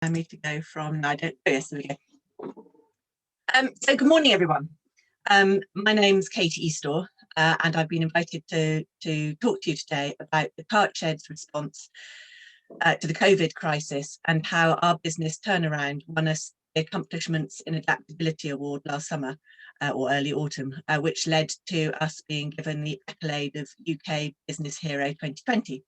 allow me to go from, no, I don't, oh yes, there we go. So good morning, everyone. My name's Katie Eastaugh, and I've been invited to talk to you today about the cart shed's response to the COVID crisis and how our business turnaround won us the Accomplishments in Adaptability Award last summer or early autumn, which led to us being given the accolade of UK Business Hero 2020.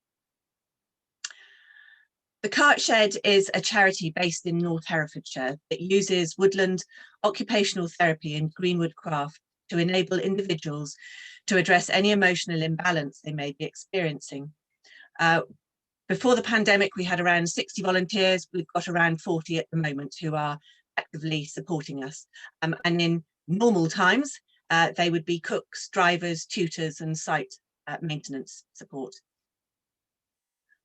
The Cart Shed is a charity based in North Herefordshire that uses woodland occupational therapy and greenwood craft to enable individuals to address any emotional imbalance they may be experiencing. Before the pandemic, we had around 60 volunteers. We've got around 40 at the moment who are actively supporting us. And in normal times, they would be cooks, drivers, tutors, and site maintenance support.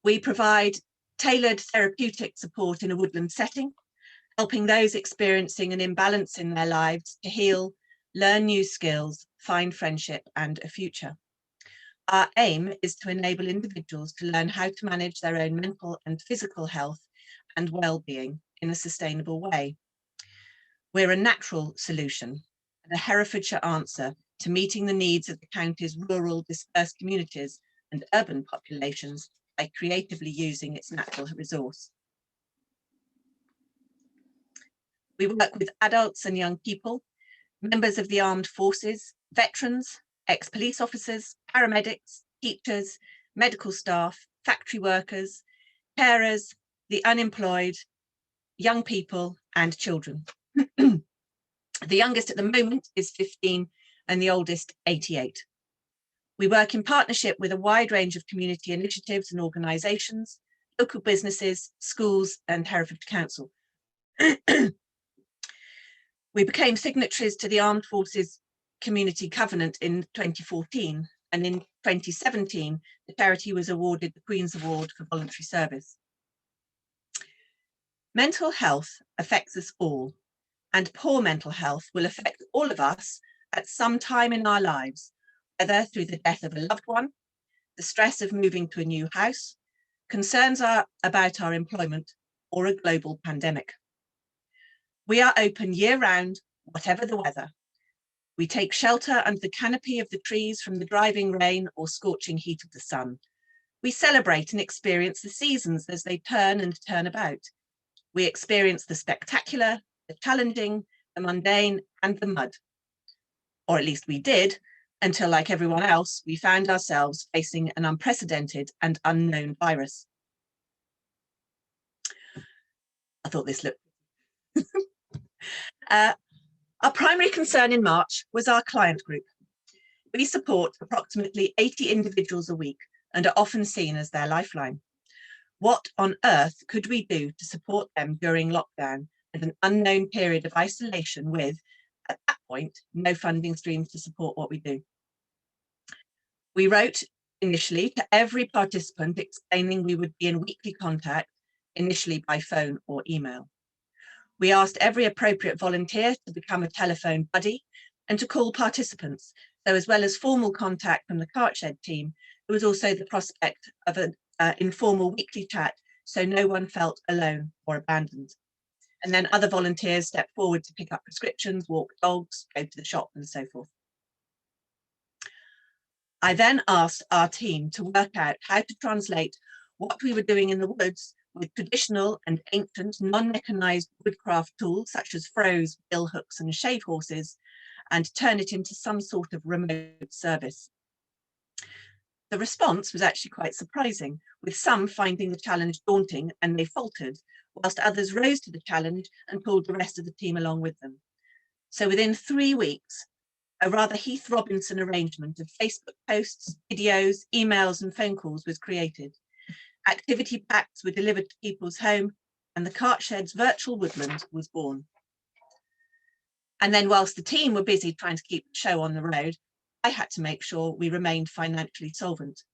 We provide tailored therapeutic support in a woodland setting, helping those experiencing an imbalance in their lives to heal, learn new skills, find friendship and a future. Our aim is to enable individuals to learn how to manage their own mental and physical health and well-being in a sustainable way. We're a natural solution, a Herefordshire answer to meeting the needs of the county's rural dispersed communities and urban populations by creatively using its natural resource. We work with adults and young people, members of the armed forces, veterans, ex-police officers, paramedics, teachers, medical staff, factory workers, carers, the unemployed, young people and children. The youngest at the moment is 15 and the oldest 88. We work in partnership with a wide range of community initiatives and organisations, local businesses, schools and Herefordshire Council. We became signatories to the Armed Forces Community Covenant in 2014, and in 2017, the charity was awarded the Queen's Award for voluntary service. Mental health affects us all, and poor mental health will affect all of us at some time in our lives, whether through the death of a loved one, the stress of moving to a new house, concerns about our employment, or a global pandemic. We are open year-round, whatever the weather. We take shelter under the canopy of the trees from the driving rain or scorching heat of the sun. We celebrate and experience the seasons as they turn and turn about. We experience the spectacular, the challenging, the mundane, and the mud. Or at least we did, until, like everyone else, we found ourselves facing an unprecedented and unknown virus. I thought this looked... Our primary concern in March was our client group. We support approximately 80 individuals a week and are often seen as their lifeline. What on earth could we do to support them during lockdown and an unknown period of isolation with, at that point, no funding streams to support what we do? We wrote initially to every participant explaining we would be in weekly contact, initially by phone or email. We asked every appropriate volunteer to become a telephone buddy and to call participants. So as well as formal contact from the Cart Shed team, there was also the prospect of an informal weekly chat, so no one felt alone or abandoned. And then other volunteers stepped forward to pick up prescriptions, walk dogs, go to the shop and so forth. I then asked our team to work out how to translate what we were doing in the woods with traditional and ancient non-mechanised woodcraft tools such as froes, bill hooks and shave horses, and turn it into some sort of remote service. The response was actually quite surprising, with some finding the challenge daunting and they faltered, whilst others rose to the challenge and pulled the rest of the team along with them. So within 3 weeks, a rather Heath Robinson arrangement of Facebook posts, videos, emails and phone calls was created. Activity packs were delivered to people's home and the Cart Shed's virtual woodland was born. And then whilst the team were busy trying to keep the show on the road, I had to make sure we remained financially solvent.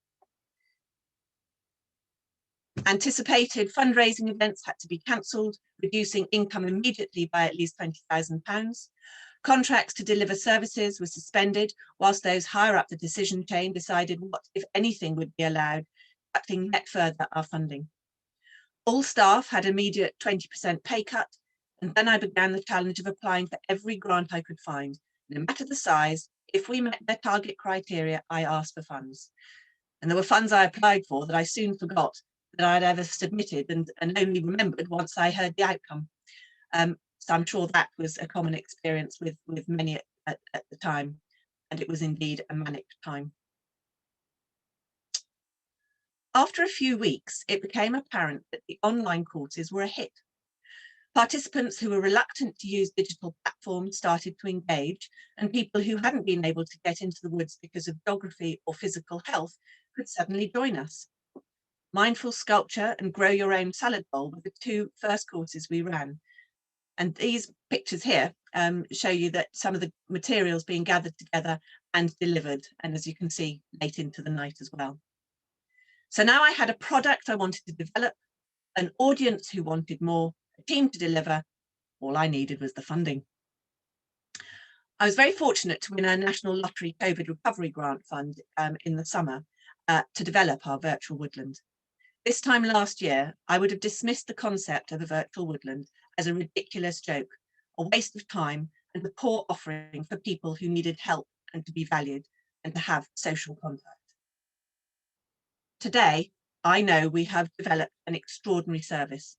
Anticipated fundraising events had to be cancelled, reducing income immediately by at least £20,000. Contracts to deliver services were suspended, whilst those higher up the decision chain decided what, if anything, would be allowed, cutting yet further our funding. All staff had immediate 20% pay cut, and then I began the challenge of applying for every grant I could find, no matter the size. If we met their target criteria, I asked for funds. And there were funds I applied for that I soon forgot that I'd ever submitted, and only remembered once I heard the outcome. So I'm sure that was a common experience with many at the time, and it was indeed a manic time. After a few weeks, it became apparent that the online courses were a hit. Participants who were reluctant to use digital platforms started to engage, and people who hadn't been able to get into the woods because of geography or physical health could suddenly join us. Mindful Sculpture and Grow Your Own Salad Bowl were the two first courses we ran. And these pictures here show you that some of the materials being gathered together and delivered, and as you can see, late into the night as well. So now I had a product I wanted to develop, an audience who wanted more, a team to deliver. All I needed was the funding. I was very fortunate to win a National Lottery COVID Recovery Grant Fund in the summer to develop our virtual woodland. This time last year, I would have dismissed the concept of a virtual woodland as a ridiculous joke, a waste of time, and a poor offering for people who needed help and to be valued and to have social contact. Today, I know we have developed an extraordinary service.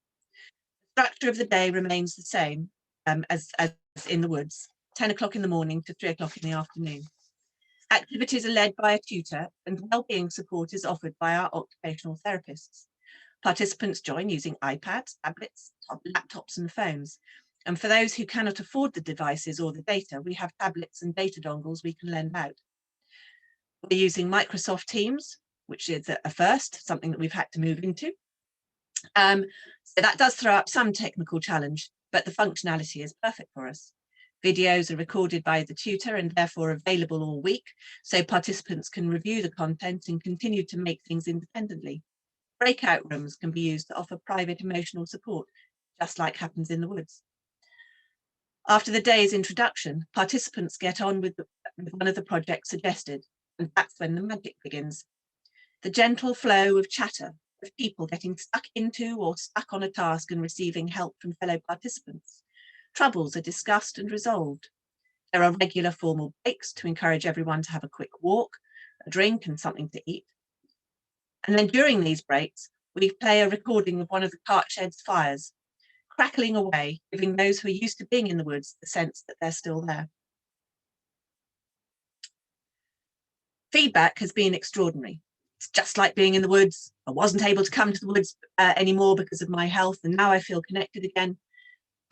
The structure of the day remains the same as in the woods, 10 o'clock in the morning to 3 o'clock in the afternoon. Activities are led by a tutor, and wellbeing support is offered by our occupational therapists. Participants join using iPads, tablets, laptops and phones. And for those who cannot afford the devices or the data, we have tablets and data dongles we can lend out. We're using Microsoft Teams, which is a first, something that we've had to move into. So that does throw up some technical challenge, but the functionality is perfect for us. Videos are recorded by the tutor and therefore available all week, so participants can review the content and continue to make things independently. Breakout rooms can be used to offer private emotional support, just like happens in the woods. After the day's introduction, participants get on with one of the projects suggested, and that's when the magic begins. The gentle flow of chatter, of people getting stuck into or stuck on a task and receiving help from fellow participants. Troubles are discussed and resolved. There are regular formal breaks to encourage everyone to have a quick walk, a drink and something to eat. And then during these breaks, we play a recording of one of the cart shed's fires, crackling away, giving those who are used to being in the woods the sense that they're still there. Feedback has been extraordinary. It's just like being in the woods. I wasn't able to come to the woods anymore because of my health, and now I feel connected again.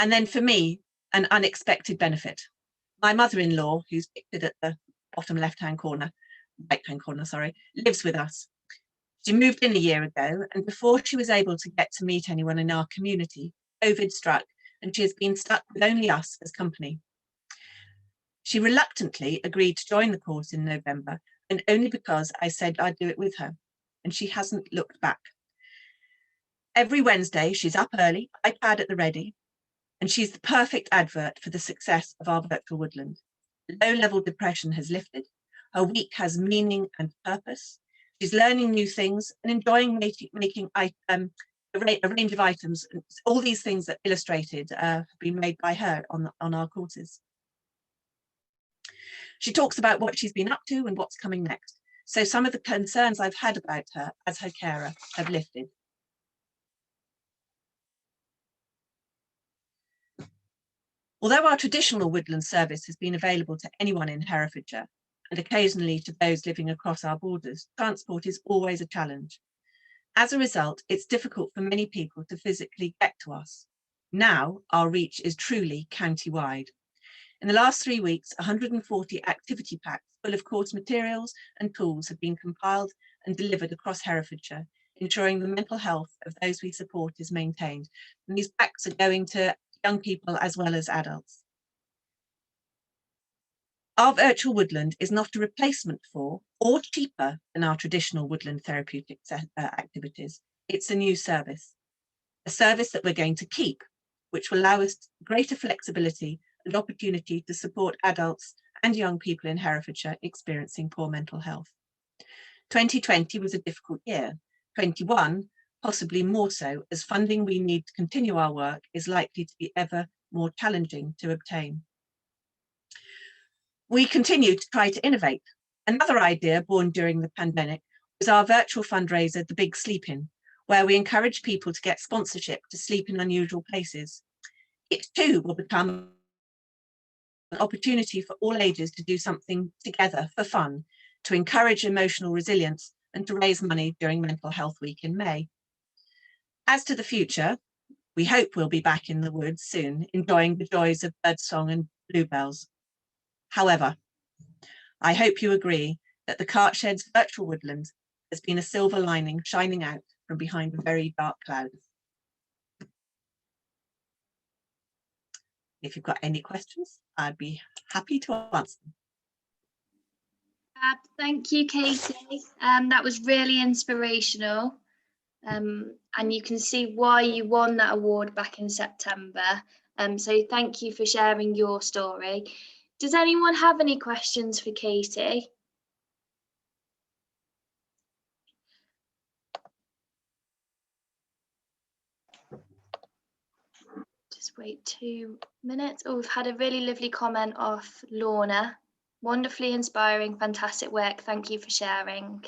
And then for me, an unexpected benefit. My mother-in-law, who's pictured at the bottom right-hand corner, lives with us. She moved in a year ago, and before she was able to get to meet anyone in our community, COVID struck, and she has been stuck with only us as company. She reluctantly agreed to join the course in November, and only because I said I'd do it with her, and she hasn't looked back. Every Wednesday, she's up early, iPad at the ready, and she's the perfect advert for the success of our virtual woodland. Low-level depression has lifted. Her week has meaning and purpose. She's learning new things and enjoying making a range of items. All these things that illustrated have been made by her on our courses. She talks about what she's been up to and what's coming next. So some of the concerns I've had about her as her carer have lifted. Although our traditional woodland service has been available to anyone in Herefordshire, and occasionally to those living across our borders, transport is always a challenge. As a result, it's difficult for many people to physically get to us. Now, our reach is truly county-wide. In the last 3 weeks, 140 activity packs full of course materials and tools have been compiled and delivered across Herefordshire, ensuring the mental health of those we support is maintained. And these packs are going to young people as well as adults. Our virtual woodland is not a replacement for or cheaper than our traditional woodland therapeutic activities. It's a new service, a service that we're going to keep, which will allow us greater flexibility and opportunity to support adults and young people in Herefordshire experiencing poor mental health. 2020 was a difficult year. 21 possibly more so, as funding we need to continue our work is likely to be ever more challenging to obtain. We continue to try to innovate. Another idea born during the pandemic was our virtual fundraiser, The Big Sleep In, where we encourage people to get sponsorship to sleep in unusual places. It too will become an opportunity for all ages to do something together for fun, to encourage emotional resilience and to raise money during Mental Health Week in May. As to the future, we hope we'll be back in the woods soon, enjoying the joys of birdsong and bluebells. However, I hope you agree that the cart shed's virtual woodland has been a silver lining shining out from behind the very dark clouds. If you've got any questions, I'd be happy to answer them. Thank you, Katie. That was really inspirational. And you can see why you won that award back in September. So thank you for sharing your story. Does anyone have any questions for Katie? Just wait 2 minutes. Oh, we've had a really lovely comment off Lorna. Wonderfully inspiring, fantastic work. Thank you for sharing.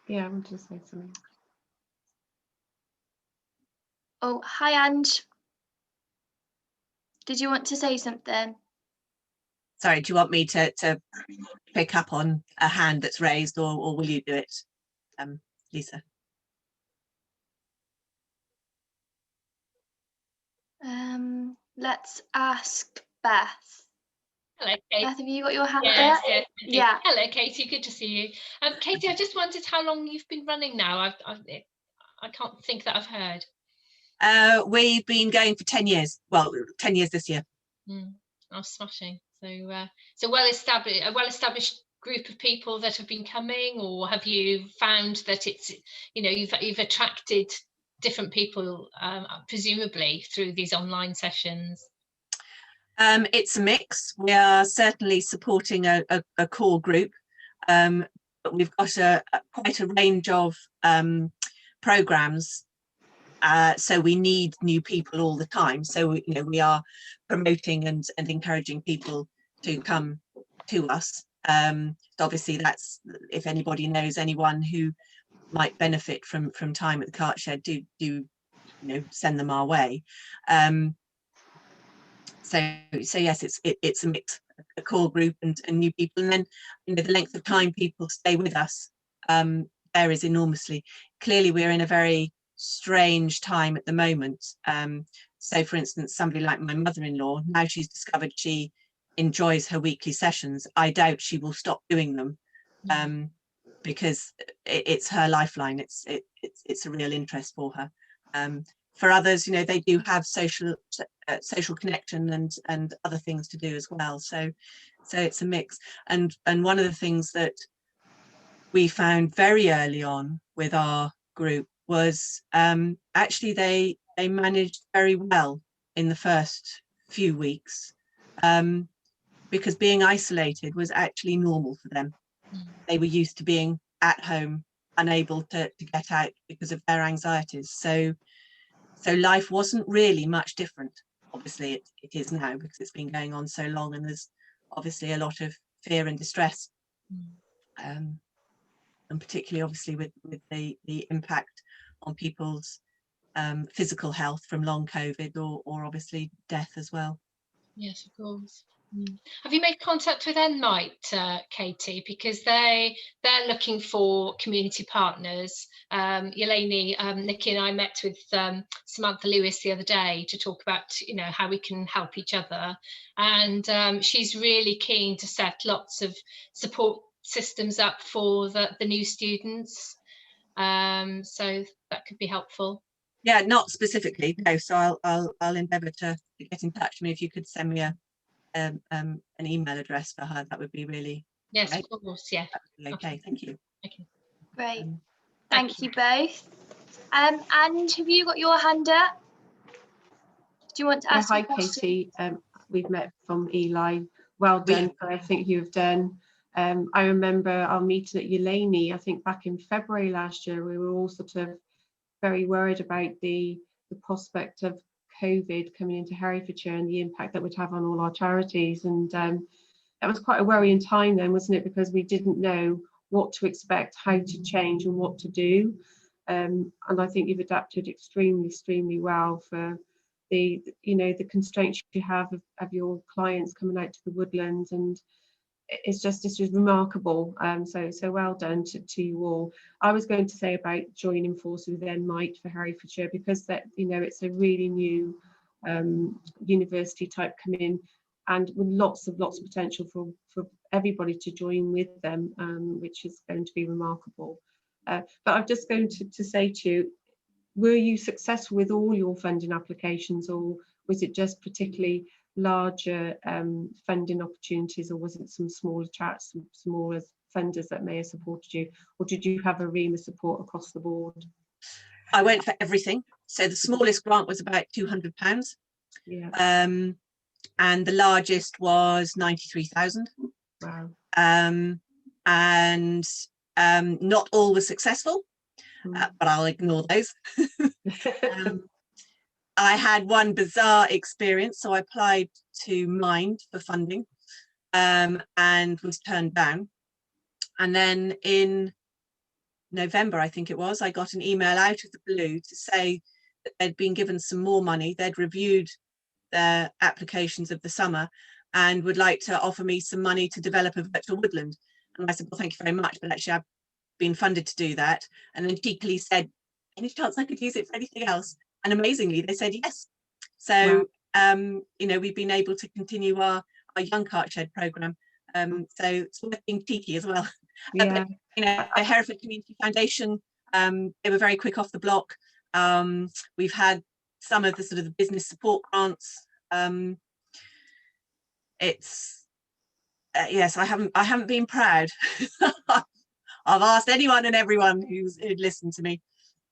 Yeah, I want to say something. Oh, hi, Ange. Did you want to say something? Sorry, do you want me to pick up on a hand that's raised, or will you do it, Lisa? Let's ask Beth. Hello, Kate. Beth, have you got your hand Yes, up? yes, Yeah. Hello, Katie. Good to see you. Katie, I just wondered how long you've been running now. I can't think that I've heard. We've been going for 10 years. Well, 10 years this year. Oh, smashing. So a well-established group of people that have been coming, or have you found that it's, you've attracted different people, presumably through these online sessions? It's a mix. We are certainly supporting a core group, but we've got quite a range of programs. So we need new people all the time. So we are promoting and encouraging people to come to us. Obviously, that's, if anybody knows anyone who might benefit from time at the cart shed, do send them our way. So yes, it's a mix, a core group and new people, and then the length of time people stay with us varies enormously. Clearly, we're in a very strange time at the moment. So for instance, somebody like my mother-in-law, now she's discovered she enjoys her weekly sessions, I doubt she will stop doing them, because it's her lifeline. It's a real interest for her. For others, they do have social connection and other things to do as well. So it's a mix. And one of the things that we found very early on with our group was actually they managed very well in the first few weeks, because being isolated was actually normal for them. They were used to being at home, unable to get out because of their anxieties. So life wasn't really much different. Obviously it is now, because it's been going on so long, and there's obviously a lot of fear and distress, and particularly obviously with the impact on people's physical health from long COVID, or obviously death as well. Yes, of course. Have you made contact with Enmite, Katie? Because they're looking for community partners. Yeleni, Nikki and I met with Samantha Lewis the other day to talk about how we can help each other, and she's really keen to set lots of support systems up for the new students, so that could be helpful. Yeah, not specifically, no. So I'll endeavour to get in touch. I mean, if you could send me an email address for her, that would be really yes great. Of course, yeah. Okay, thank you. Okay, great. Thank you both. And have you got your hand up? Do you want to ask? Hi Katie, we've met from Eli. Well done for everything you've done. I remember our meeting at Eastaugh, I think back in February last year. We were all sort of very worried about the prospect of COVID coming into Herefordshire and the impact that would have on all our charities. And that was quite a worrying time then, wasn't it? Because we didn't know what to expect, how to change and what to do. And I think you've adapted extremely well for the constraints you have of your clients coming out to the woodlands, and it's just remarkable. So well done to you all. I was going to say about joining forces with Enmite for Herefordshire, because that it's a really new university type come in, and with lots of potential for everybody to join with them, which is going to be remarkable. But I'm just going to say to you, were you successful with all your funding applications, or was it just particularly larger funding opportunities, or was it some smaller chats, some smaller funders that may have supported you, or did you have a ream of support across the board? I went for everything. So the smallest grant was about £200. Yeah. And the largest was 93,000. Wow. And not all was successful, but I'll ignore those. I had one bizarre experience. So I applied to Mind for funding and was turned down. And then in November, I think it was, I got an email out of the blue to say that they'd been given some more money. They'd reviewed their applications of the summer and would like to offer me some money to develop a virtual woodland. And I said, well, thank you very much, but actually I've been funded to do that. And then cheekily said, any chance I could use it for anything else? And amazingly, they said yes. So, wow. We've been able to continue our Young Cart Shed programme. So it's worth being cheeky as well. Yeah. But, Hereford Community Foundation, they were very quick off the block. We've had some of the sort of the business support grants. It's yes, I haven't been proud. I've asked anyone and everyone who'd listened to me.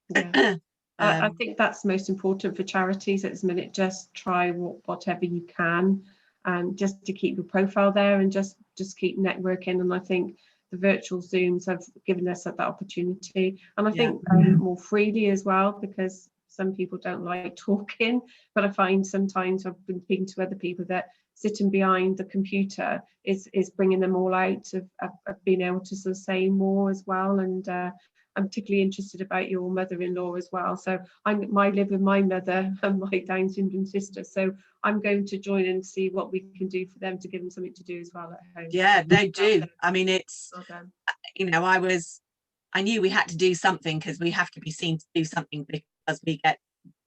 Yeah. I think that's most important for charities at this minute. Just try whatever you can, and just to keep your profile there, and just keep networking. And I think the virtual Zooms have given us that opportunity, and I think more freely as well, because some people don't like talking, but I find sometimes I've been speaking to other people that sitting behind the computer is bringing them all out of being able to sort of say more as well. And I'm particularly interested about your mother-in-law as well. So I live with my mother and my Down syndrome sister, so I'm going to join and see what we can do for them to give them something to do as well at home. Yeah, they do. I mean, it's I knew we had to do something, because we have to be seen to do something because we get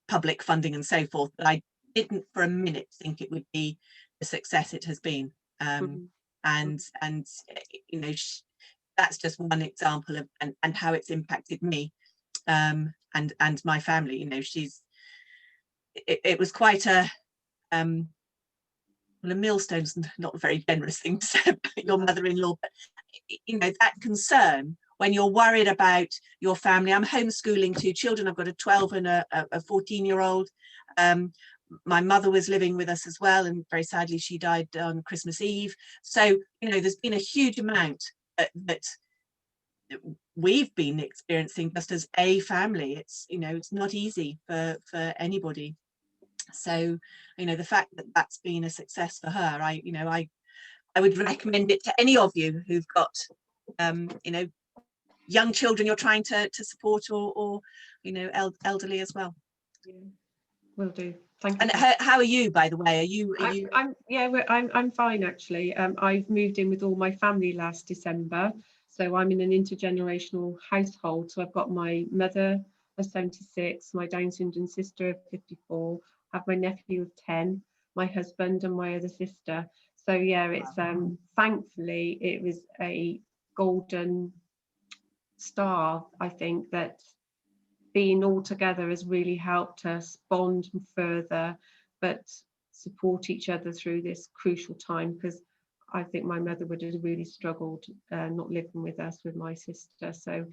public funding and so forth, but I didn't for a minute think it would be the success it has been. And that's just one example of and how it's impacted me and my family. It was quite a millstone's not a very generous thing to say about your mother-in-law, but that concern when you're worried about your family. I'm homeschooling 2 children. I've got a 12 and a 14-year-old. My mother was living with us as well, and very sadly she died on Christmas Eve. So there's been a huge amount that we've been experiencing just as a family. It's not easy for anybody. So the fact that that's been a success for her, I would recommend it to any of you who've got young children you're trying to support, or elderly as well. Yeah, will do. Thank you. And how are you, by the way? Are you? I'm fine actually. I've moved in with all my family last December, so I'm in an intergenerational household. So I've got my mother of 76, my Down syndrome sister of 54, I have my nephew of 10, my husband and my other sister. So yeah, it's thankfully it was a golden star. I think that being all together has really helped us bond further, but support each other through this crucial time, because I think my mother would have really struggled not living with us, with my sister. So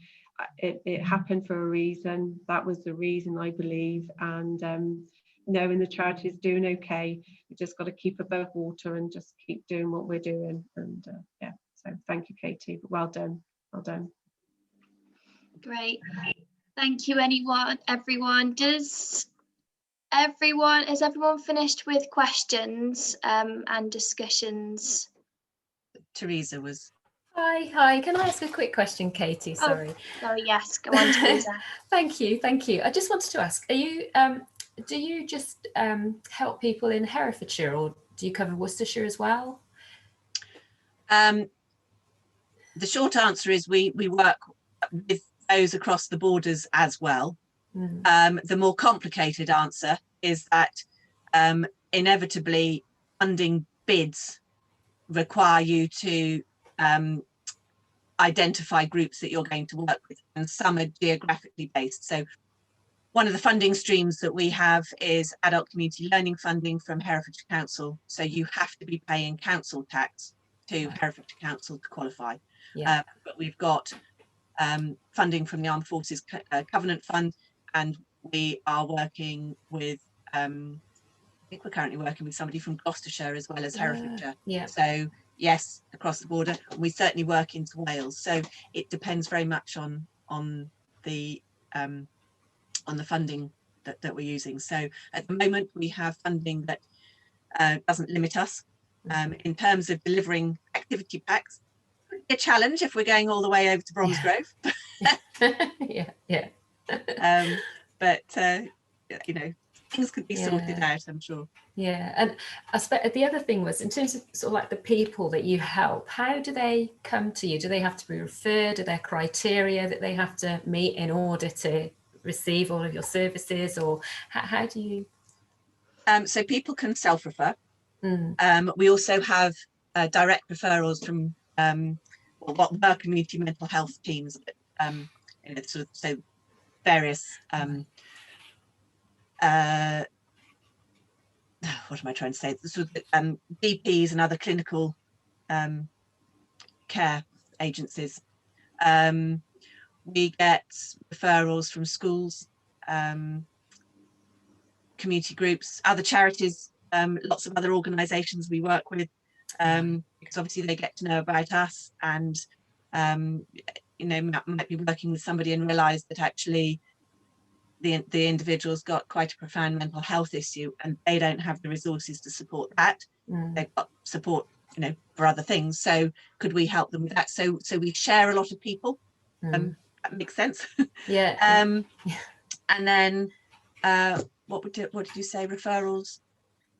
it happened for a reason. That was the reason, I believe. And knowing the charity is doing okay, we just got to keep above water and just keep doing what we're doing. And yeah, So thank you, Katie, but well done, well done. Great. Thank you, everyone. Has everyone finished with questions and discussions? Teresa was. Hi. Can I ask a quick question, Katie? Sorry. Oh, sorry, yes. Go on, Teresa. Thank you. I just wanted to ask: do you just help people in Herefordshire, or do you cover Worcestershire as well? The short answer is we work with those across the borders as well. The more complicated answer is that inevitably funding bids require you to identify groups that you're going to work with, and some are geographically based. So one of the funding streams that we have is adult community learning funding from Herefordshire Council. So you have to be paying council tax to Herefordshire Council to qualify. Yeah. But we've got funding from the Armed Forces Covenant Fund, and we are working with I think we're currently working with somebody from Gloucestershire as well as Herefordshire. Yeah. So yes, across the border. We certainly work into Wales. So it depends very much on the funding that we're using. So at the moment we have funding that doesn't limit us. In terms of delivering activity packs, a challenge if we're going all the way over to Bromsgrove. Yeah. But you know, things could be sorted out, I'm sure. Yeah, and I suppose the other thing was, in terms of sort of like the people that you help, how do they come to you? Do they have to be referred? Are there criteria that they have to meet in order to receive all of your services, or how do you? So people can self-refer. We also have direct referrals from what were community mental health teams, but you know, sort of, so various what am I trying to say? Sort of DPs and other clinical care agencies. We get referrals from schools, community groups, other charities, lots of other organisations we work with, because obviously they get to know about us, and you know, might be working with somebody and realise that actually the individual's got quite a profound mental health issue and they don't have the resources to support that. They've got support, you know, for other things. So could we help them with that? So we share a lot of people. That makes sense. Yeah. And then what did you say? Referrals.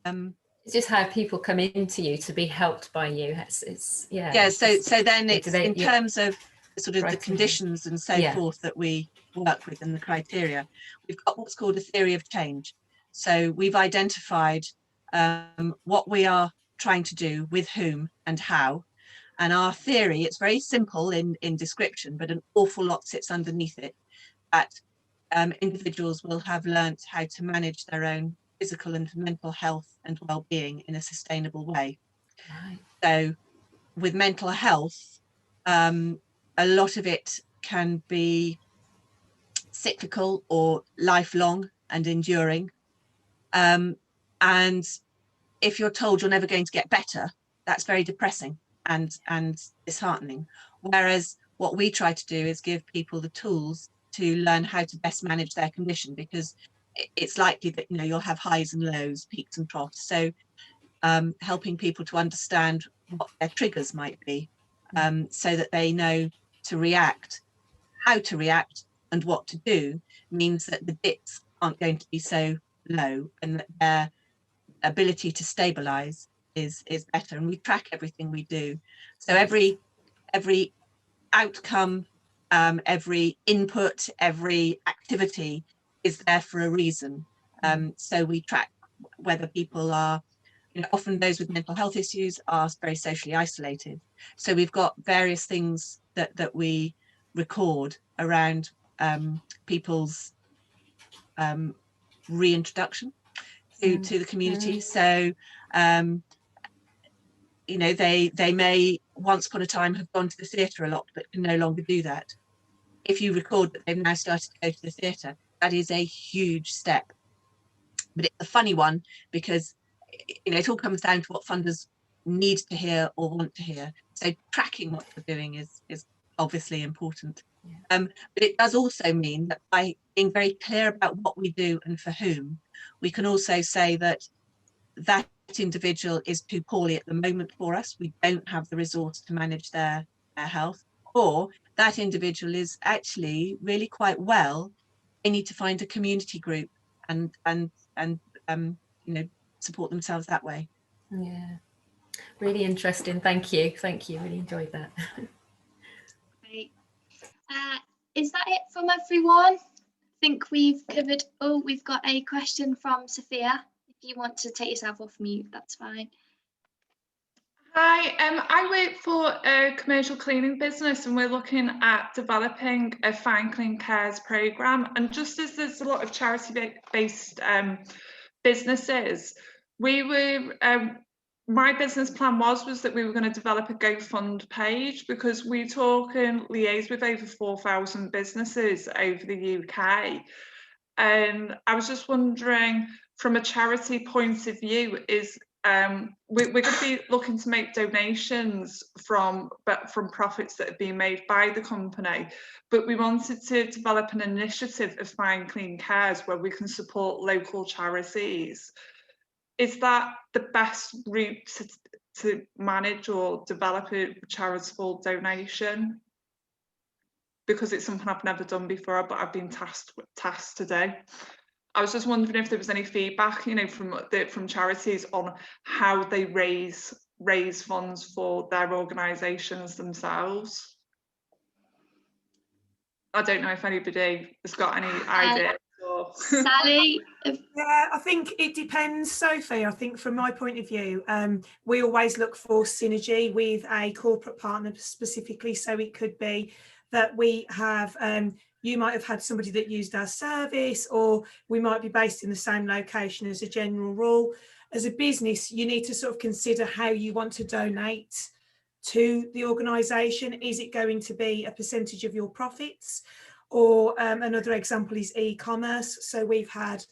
It's just how people come into you to be helped by you. It's yeah. Yeah. So then it's in terms of sort of criteria, the conditions and so forth that we work with, and the criteria. We've got what's called a theory of change. So we've identified what we are trying to do, with whom and how. And our theory, it's very simple in description, but an awful lot sits underneath it. That individuals will have learnt how to manage their own physical and mental health and well-being in a sustainable way. Right. So with mental health, a lot of it can be cyclical or lifelong and enduring. And if you're told you're never going to get better, that's very depressing and disheartening. Whereas what we try to do is give people the tools to learn how to best manage their condition, because it's likely that, you know, you'll have highs and lows, peaks and troughs. So helping people to understand what their triggers might be, so that they know to react, how to react and what to do, means that the dips aren't going to be so low, and that their ability to stabilize is better. And we track everything we do. So every outcome, every input, every activity is there for a reason. So we track whether people are, you know, often those with mental health issues are very socially isolated. So we've got various things that we record around people's reintroduction to the community. So you know, they may once upon a time have gone to the theatre a lot, but can no longer do that. If you record that they've now started to go to the theatre, that is a huge step. But it's a funny one, because, you know, it all comes down to what funders need to hear or want to hear. So tracking what you're doing is obviously important. Yeah. But it does also mean that by being very clear about what we do and for whom, we can also say that that individual is too poorly at the moment for us. We don't have the resource to manage their health, or that individual is actually really quite well. They need to find a community group and you know, support themselves that way. Yeah, really interesting. Thank you. Really enjoyed that. Great. Is that it from everyone? I think we've covered. Oh, we've got a question from Sophia. If you want to take yourself off mute, that's fine. Hi, I work for a commercial cleaning business, and we're looking at developing a Fine Clean Cares programme. And just as there's a lot of charity-based businesses, we were my business plan was that we were going to develop a GoFund page, because we talk and liaise with over 4,000 businesses over the UK. And I was just wondering, from a charity point of view, is we're going to be looking to make donations from profits that have been made by the company, but we wanted to develop an initiative of Fine Clean Cares where we can support local charities. Is that the best route to manage or develop a charitable donation? Because it's something I've never done before, but I've been tasked today. I was just wondering if there was any feedback, you know, from charities on how they raise funds for their organisations themselves. I don't know if anybody has got any idea. Sally? Yeah, I think it depends, Sophie. I think from my point of view, we always look for synergy with a corporate partner specifically. So it could be that we have, you might have had somebody that used our service, or we might be based in the same location as a general rule. As a business, you need to sort of consider how you want to donate to the organisation. Is it going to be a percentage of your profits? Or another example is e-commerce. So we've had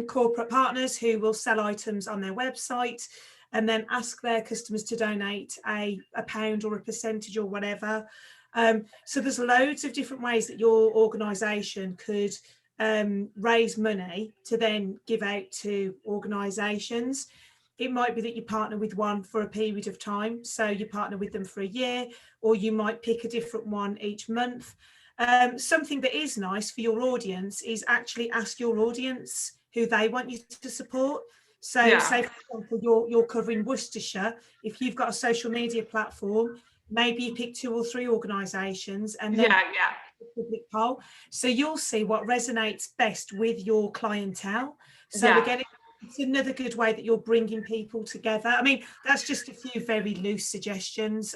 corporate partners who will sell items on their website and then ask their customers to donate a pound or a percentage or whatever. So there's loads of different ways that your organisation could raise money to then give out to organisations. It might be that you partner with one for a period of time. So you partner with them for a year, or you might pick a different one each month. Something that is nice for your audience is actually ask your audience who they want you to support. So yeah. Say, for example, you're covering Worcestershire. If you've got a social media platform, maybe you pick 2 or 3 organisations and then public poll. So you'll see what resonates best with your clientele. So again, it's another good way that you're bringing people together. I mean, that's just a few very loose suggestions.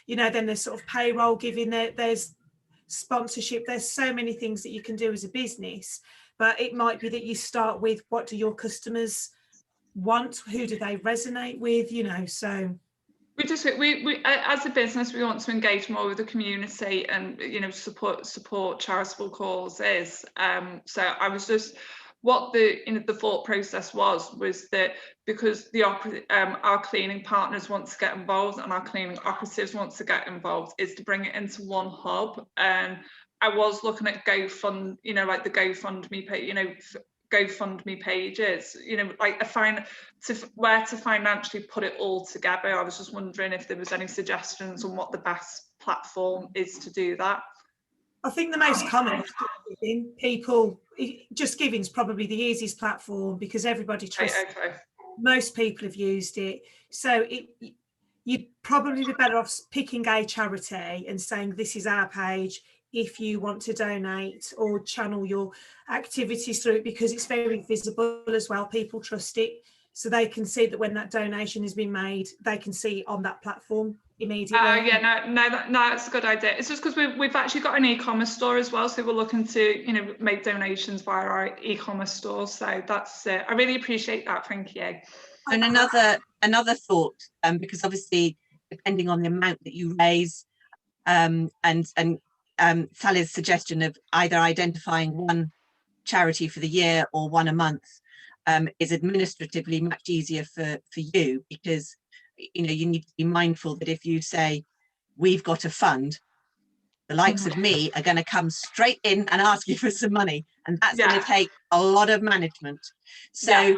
You know, then there's sort of payroll giving, there's sponsorship, there's so many things that you can do as a business, but it might be that you start with, what do your customers want, who do they resonate with, you know. So we as a business, we want to engage more with the community and, you know, support charitable causes. So I was just, what the thought process was that because our cleaning partners want to get involved and our cleaning operatives want to get involved, is to bring it into one hub. And I was looking at GoFund, you know, like the GoFundMe page, you know, GoFundMe pages, you know, like where to financially put it all together. I was just wondering if there was any suggestions on what the best platform is to do that. I think the most common is giving. People, just giving is probably the easiest platform because everybody trusts it. Most people have used it. So you'd probably be better off picking a charity and saying, this is our page, if you want to donate or channel your activities through it, because it's very visible as well. People trust it. So they can see that when that donation has been made, they can see it on that platform immediately. No, that's a good idea. It's just because we've actually got an e-commerce store as well, so we're looking to, you know, make donations via our e-commerce store. So that's it. I really appreciate that. Thank you. And another thought, because obviously depending on the amount that you raise, and Sally's suggestion of either identifying one charity for the year or one a month, is administratively much easier for you, because you know, you need to be mindful that if you say, we've got a fund, the likes of me are going to come straight in and ask you for some money, and that's going to take a lot of management. So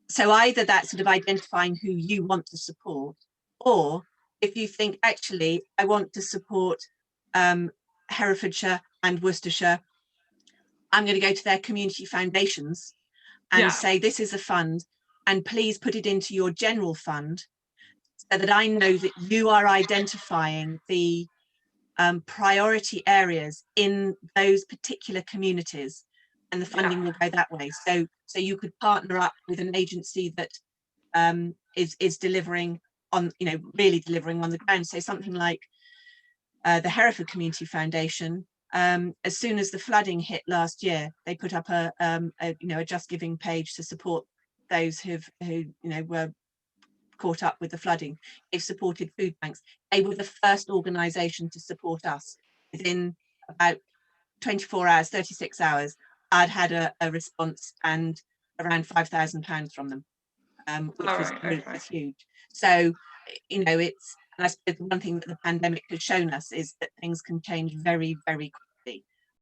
so either that's sort of identifying who you want to support, or if you think, actually, I want to support Herefordshire and Worcestershire, I'm going to go to their community foundations and say, this is a fund, and please put it into your general fund, so that I know that you are identifying the priority areas in those particular communities, and the funding will go that way. So you could partner up with an agency that is delivering on, you know, really delivering on the ground. So something like the Hereford Community Foundation, as soon as the flooding hit last year, they put up a you know, a Just Giving page to support those who you know, were caught up with the flooding. They've supported food banks. They were the first organisation to support us. Within about 24 hours, 36 hours, I'd had a response and around £5,000 from them, which was huge. So, you know, it's, and I suppose the one thing that the pandemic has shown us is that things can change very, very